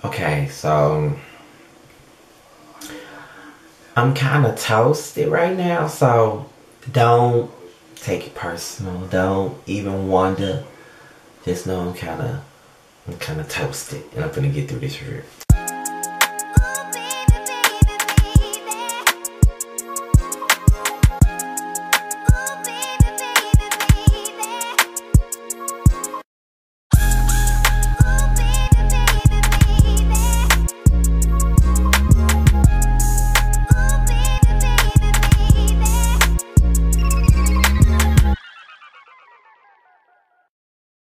Okay, so I'm kind of toasted right now, so don't take it personal. Don't even wonder. Just know I'm kind of toasted, and I'm gonna get through this here.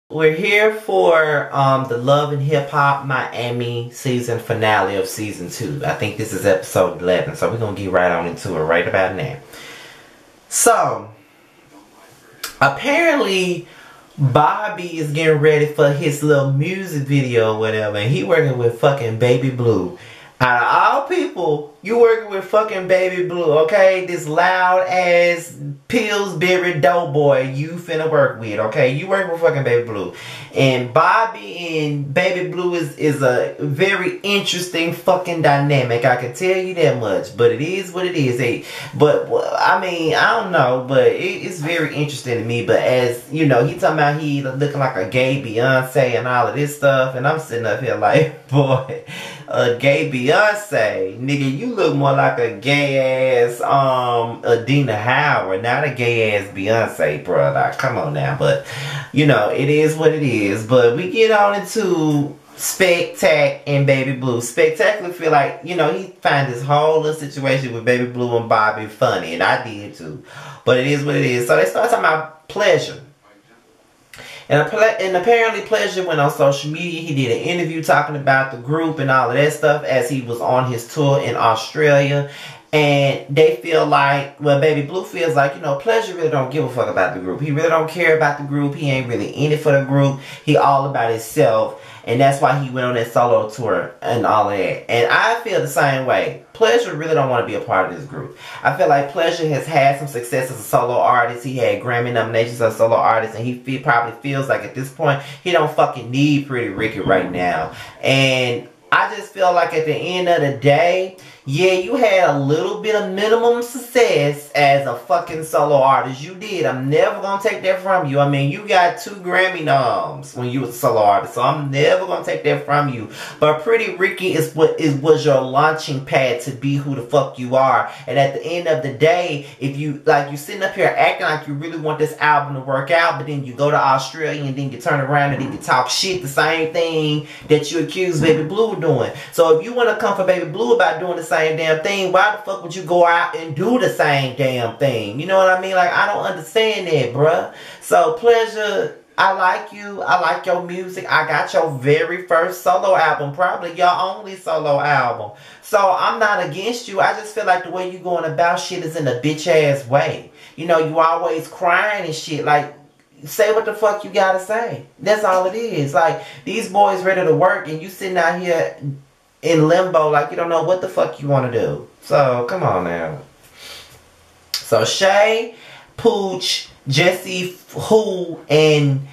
We're here for the Love and Hip Hop Miami season finale of season 2. I think this is episode 11, so we're gonna get right on into it right about now. So, apparently, Bobby is getting ready for his little music video or whatever, and he working with fucking Baby Blue. Out of all people, you working with fucking Baby Blue, okay? This loud ass Pillsbury Doughboy you finna work with, okay? You working with fucking Baby Blue. And Bobby and Baby Blue is a very interesting fucking dynamic. I can tell you that much. But it is what it is. But, I mean, I don't know. But it's very interesting to me. But as, you know, he talking about he looking like a gay Beyonce and all of this stuff. And I'm sitting up here like, boy, a gay Beyonce? Nigga, you look more like a gay ass Adina Howard, not a gay ass Beyonce, bro. Like, come on now. But, you know, it is what it is. But we get on into Spectac and Baby Blue. Spectacular feel like, you know, he find this whole little situation with Baby Blue and Bobby funny. And I did too. But it is what it is. So they start talking about Pleasure. And apparently Pleasure went on social media. He did an interview talking about the group and all of that stuff as he was on his tour in Australia. And they feel like, well, Baby Blue feels like, you know, Pleasure really don't give a fuck about the group. He really don't care about the group. He ain't really in it for the group. He all about himself. And that's why he went on that solo tour and all of that. And I feel the same way. Pleasure really don't want to be a part of this group. I feel like Pleasure has had some success as a solo artist. He had Grammy nominations as a solo artist. And he probably feels like at this point, he don't fucking need Pretty Ricky right now. And I just feel like at the end of the day, yeah, you had a little bit of minimum success as a fucking solo artist. You did. I'm never going to take that from you. I mean, you got 2 Grammy noms when you was a solo artist. So I'm never going to take that from you. But Pretty Ricky was your launching pad to be who the fuck you are. And at the end of the day, if you, like, you sitting up here acting like you really want this album to work out, but then you go to Australia and then you turn around and then you talk shit, the same thing that you accuse Baby Blue of doing. So if you want to come for Baby Blue about doing the same damn thing, why the fuck would you go out and do the same damn thing? You know what I mean? Like, I don't understand that, bruh. So, Pleasure, I like you. I like your music. I got your very first solo album, probably your only solo album. So, I'm not against you. I just feel like the way you going about shit is in a bitch-ass way. You know, you always crying and shit. Like, say what the fuck you gotta say. That's all it is. Like, these boys ready to work and you sitting out here in limbo like you don't know what the fuck you want to do. So, come on now. So, Shay, Pooch, Jesse, Who, and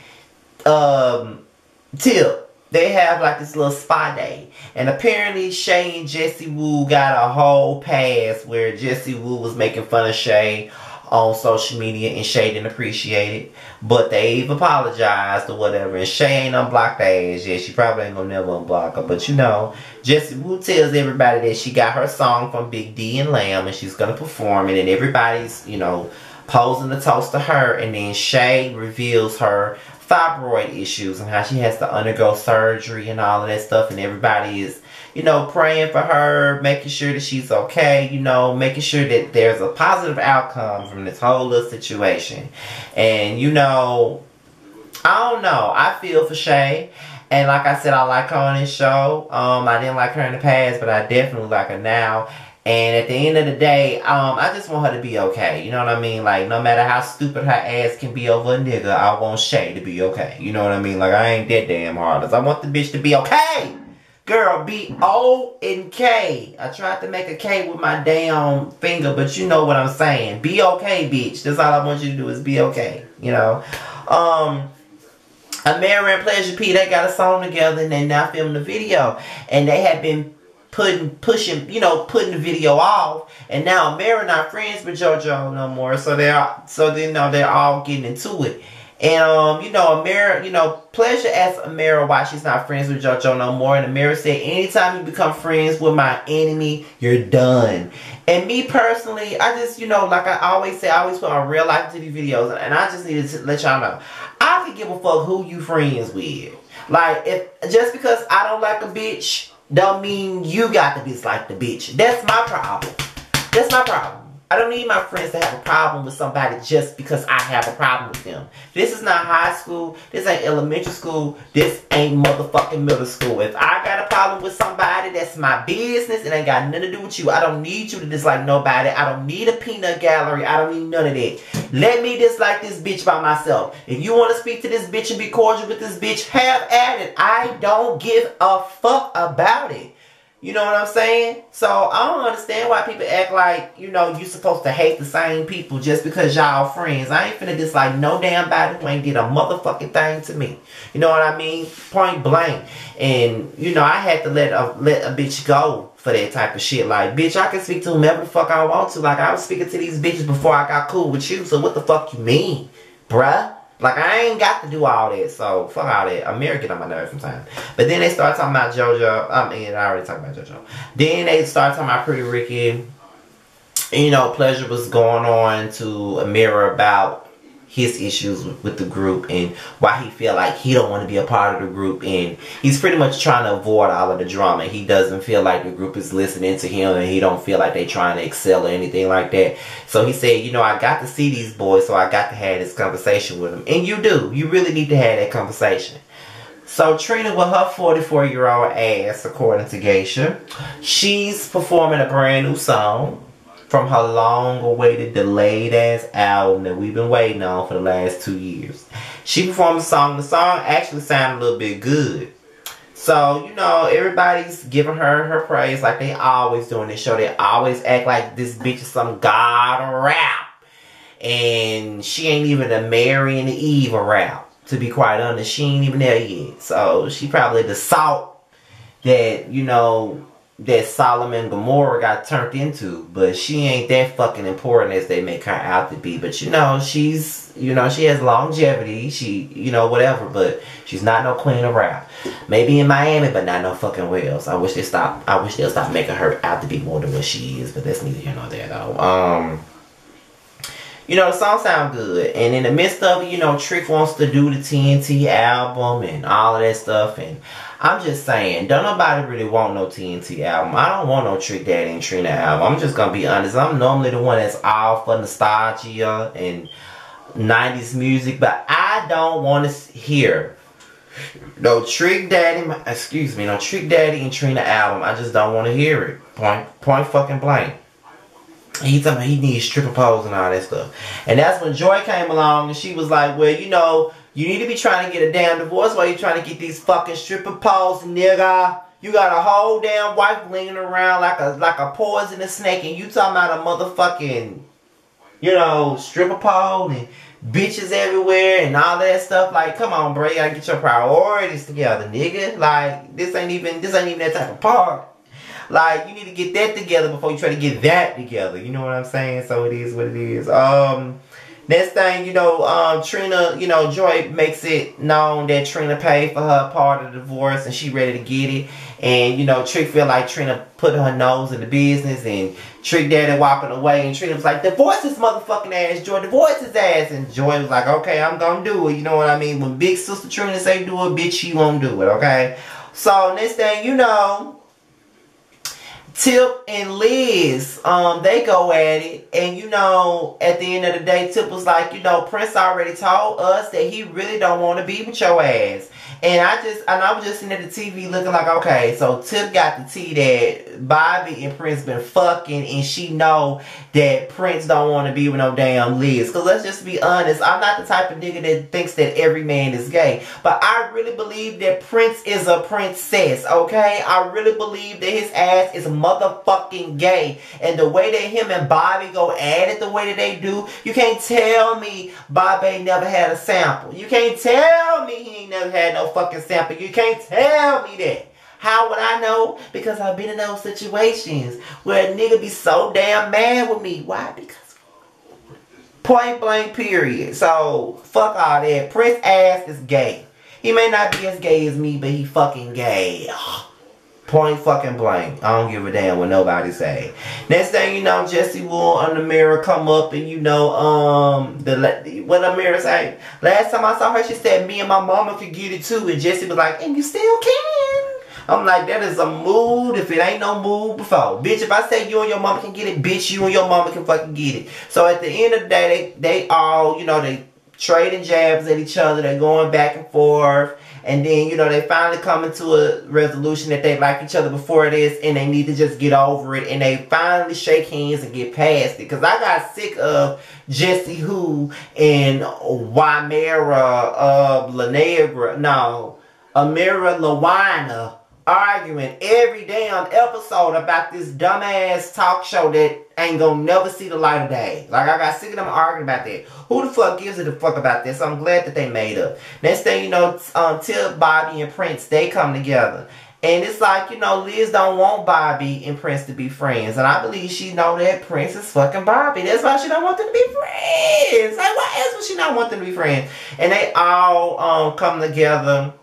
Tip, they have like this little spa day. And apparently Shay and Jesse Woo got a whole pass where Jesse Woo was making fun of Shay on social media and Shay didn't appreciate it. But they've apologized or whatever. And Shay ain't unblocked their ass yet. She probably ain't gonna never unblock her. But you know, Jessie Woo tells everybody that she got her song from Big D and Lamb and she's gonna perform it. And everybody's, you know, posing the toast to her. And then Shay reveals her fibroid issues and how she has to undergo surgery and all of that stuff. And everybody is, you know, praying for her, making sure that she's okay, you know, making sure that there's a positive outcome from this whole little situation. And, you know, I don't know. I feel for Shay. And like I said, I like her on this show. I didn't like her in the past, but I definitely like her now. And at the end of the day, I just want her to be okay. You know what I mean? Like, no matter how stupid her ass can be over a nigga, I want Shay to be okay. You know what I mean? Like, I ain't that damn heartless. I want the bitch to be okay. Girl, be O and K. I tried to make a K with my damn finger, but you know what I'm saying. Be okay, bitch. That's all I want you to do is be okay. You know? Amira and Pleasure P, they got a song together and they now filming the video. And they have been putting the video off. And now Amira not friends with JoJo no more. So they're all getting into it. And Amira, Pleasure asked Amira why she's not friends with JoJo no more. And Amira said, anytime you become friends with my enemy, you're done. And me personally, I just, like I always say, I always put on real life TV videos. And I just needed to let y'all know, I can give a fuck who you friends with. Like, just because I don't like a bitch, don't mean you got to dislike the bitch. That's my problem. That's my problem. I don't need my friends to have a problem with somebody just because I have a problem with them. This is not high school. This ain't elementary school. This ain't motherfucking middle school. If I got a problem with somebody, that's my business. It ain't got nothing to do with you. I don't need you to dislike nobody. I don't need a peanut gallery. I don't need none of that. Let me dislike this bitch by myself. If you want to speak to this bitch and be cordial with this bitch, have at it. I don't give a fuck about it. You know what I'm saying? So, I don't understand why people act like, you're supposed to hate the same people just because y'all friends. I ain't finna dislike no damn body who ain't did a motherfucking thing to me. You know what I mean? Point blank. And, I had to let a bitch go for that type of shit. Like, bitch, I can speak to whomever the fuck I want to. Like, I was speaking to these bitches before I got cool with you. So, what the fuck you mean, bruh? Like, I ain't got to do all that, so fuck all that. Amira get on my nerves sometimes. But then they start talking about JoJo. I already talked about JoJo. Then they start talking about Pretty Ricky. And, Pleasure was going on to Amira about his issues with the group and why he feel like he don't want to be a part of the group. And he's pretty much trying to avoid all of the drama. He doesn't feel like the group is listening to him and he don't feel like they trying to excel or anything like that. So he said, I got to see these boys, so I got to have this conversation with them. And you do. You really need to have that conversation. So Trina, with her 44-year-old ass, according to Geisha, she's performing a brand new song from her long-awaited, delayed-ass album that we've been waiting on for the last 2 years. She performed a song. The song actually sounded a little bit good. So, everybody's giving her praise like they always do in this show. They always act like this bitch is some god of rap. And she ain't even a Mary and the Eve of rap. To be quite honest, she ain't even there yet. So, she probably the salt that, that Solomon Gomorrah got turned into, but she ain't that fucking important as they make her out to be. But she's, she has longevity, she, whatever, but she's not no queen of rap. Maybe in Miami, but not no fucking Wales. I wish they'll stop making her out to be more than what she is, but that's neither here nor there though. The song sound good, and in the midst of it, Trick wants to do the TNT album and all of that stuff, and I'm just saying, don't nobody really want no TNT album. I don't want no Trick Daddy and Trina album. I'm just gonna be honest. I'm normally the one that's all for nostalgia and 90s music, but I don't want to hear no Trick Daddy, no Trick Daddy and Trina album. I just don't want to hear it. Point fucking blank. He told me he needs stripper poles and all that stuff. And that's when Joy came along and she was like, well, you need to be trying to get a damn divorce while you're trying to get these fucking stripper poles, nigga. You got a whole damn wife lingering around like a poisonous snake, and you talking about a motherfucking, stripper pole and bitches everywhere and all that stuff. Like, come on, bro, you gotta get your priorities together, nigga. Like, this ain't even that type of part. Like, you need to get that together before you try to get that together. You know what I'm saying? So it is what it is. Next thing, Trina, Joy makes it known that Trina paid for her part of the divorce and she ready to get it. And, Trick feel like Trina put her nose in the business and Trick Daddy walking away. And Trina was like, divorce this motherfucking ass, Joy. Divorce his ass. And Joy was like, okay, I'm gonna do it. You know what I mean? When big sister Trina say do it, bitch, she won't do it, okay? So, next thing you know, Tip and Liz, they go at it, and at the end of the day, Tip was like, Prince already told us that he really don't want to be with your ass. And I was just sitting at the TV looking like, okay, so Tip got the tea that Bobby and Prince been fucking, and she know that Prince don't want to be with no damn Liz. Because let's just be honest, I'm not the type of nigga that thinks that every man is gay. But I really believe that Prince is a princess, okay? I really believe that his ass is motherfucking gay. And the way that him and Bobby go at it the way that they do, you can't tell me Bobby ain't never had a sample. You can't tell me he ain't never had no fucking sample. You can't tell me that. How would I know? Because I've been in those situations where a nigga be so damn mad with me. Why? Because point blank period. So fuck all that. Prince ass is gay. He may not be as gay as me, but he fucking gay. Point fucking blank. I don't give a damn what nobody say. Next thing you know, Jessie Wool on the mirror come up and you know, what the mirror say? Last time I saw her, she said, me and my mama could get it too. And Jessie was like, and you still can. I'm like, that is a mood if it ain't no mood before. Bitch, if I say you and your mama can get it, bitch, you and your mama can fucking get it. So at the end of the day, they all, you know, they trading jabs at each other. They're going back and forth. And then, you know, they finally come into a resolution that they like each other before this and they need to just get over it. And they finally shake hands and get past it. Because I got sick of Jessie Who and Amira Lawina arguing every damn episode about this dumbass talk show that ain't gonna never see the light of day. Like, I got sick of them arguing about that. Who the fuck gives a fuck about this? So I'm glad that they made up. Next thing you know, Tip, Bobby, and Prince, they come together. And it's like, you know, Liz don't want Bobby and Prince to be friends. And I believe she know that Prince is fucking Bobby. That's why she don't want them to be friends. Like, why else would she not want them to be friends? And they all come together.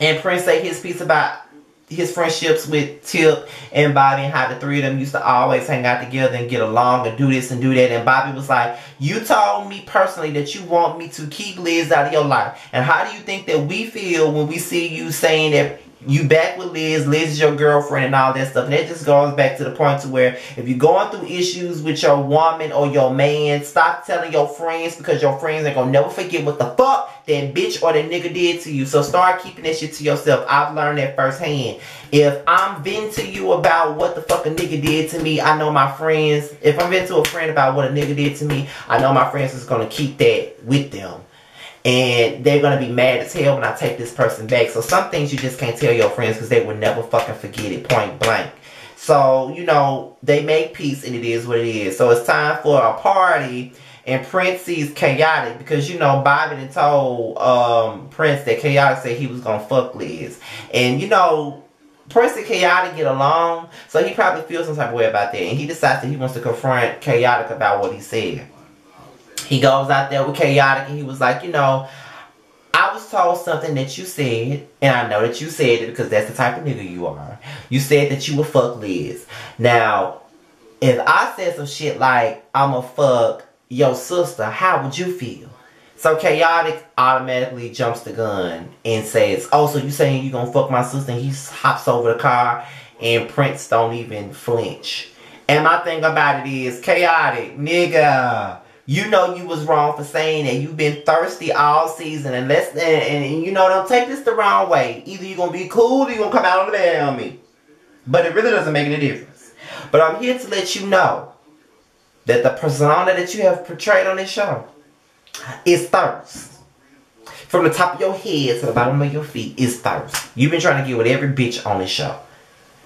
And Prince say his piece about his friendships with Tip and Bobby and how the three of them used to always hang out together and get along and do this and do that. And Bobby was like, you told me personally that you want me to keep Liz out of your life. And how do you think that we feel when we see you saying that you back with Liz, Liz is your girlfriend and all that stuff? And it just goes back to the point to where if you're going through issues with your woman or your man, stop telling your friends, because your friends ain't gonna never forget what the fuck that bitch or that nigga did to you. So start keeping that shit to yourself. I've learned that firsthand. If I'm venting to you about what the fuck a nigga did to me, I know my friends, if I'm venting to a friend about what a nigga did to me, I know my friends is gonna keep that with them. And they're going to be mad as hell when I take this person back. So some things you just can't tell your friends because they will never fucking forget it, point blank. So, you know, they make peace and it is what it is. So it's time for a party. And Prince sees Chaotic because, you know, Bobby done told Prince that Chaotic said he was going to fuck Liz. And, you know, Prince and Chaotic get along. So he probably feels some type of way about that. And he decides that he wants to confront Chaotic about what he said. He goes out there with Chaotic and he was like, you know, I was told something that you said, and I know that you said it because that's the type of nigga you are. You said that you would fuck Liz. Now, if I said some shit like, I'ma fuck your sister, how would you feel? So Chaotic automatically jumps the gun and says, oh, so you saying you gonna fuck my sister? And he hops over the car and Prince don't even flinch. And my thing about it is, Chaotic, nigga, you know you was wrong for saying that. You've been thirsty all season. And you know, don't take this the wrong way. Either you're going to be cool or you're going to come out on the bed on me. But it really doesn't make any difference. But I'm here to let you know that the persona that you have portrayed on this show is thirst. From the top of your head to the bottom of your feet is thirst. You've been trying to get with every bitch on this show.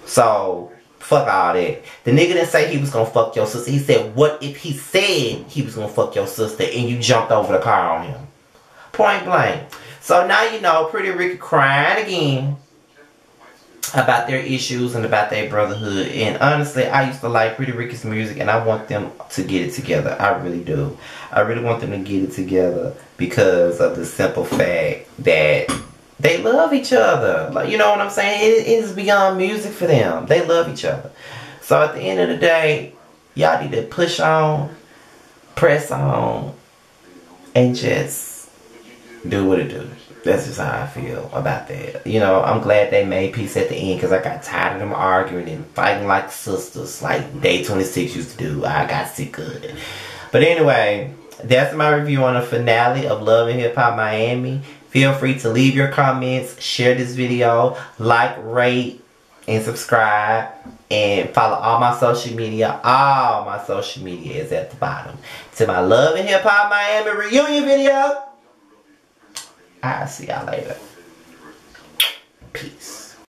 So fuck all that. The nigga didn't say he was gonna fuck your sister. He said, what if he said he was gonna fuck your sister and you jumped over the car on him? Point blank. So now you know Pretty Ricky crying again about their issues and about their brotherhood. And honestly, I used to like Pretty Ricky's music and I want them to get it together. I really do. I really want them to get it together because of the simple fact that they love each other. Like, you know what I'm saying? It is beyond music for them. They love each other. So at the end of the day, y'all need to push on, press on, and just do what it do. That's just how I feel about that. You know, I'm glad they made peace at the end because I got tired of them arguing and fighting like sisters like Day 26 used to do. I got sick of it. But anyway, that's my review on the finale of Love and Hip Hop Miami. Feel free to leave your comments, share this video, like, rate, and subscribe. And follow all my social media. All my social media is at the bottom. To my Love and Hip Hop Miami reunion video. I'll see y'all later. Peace.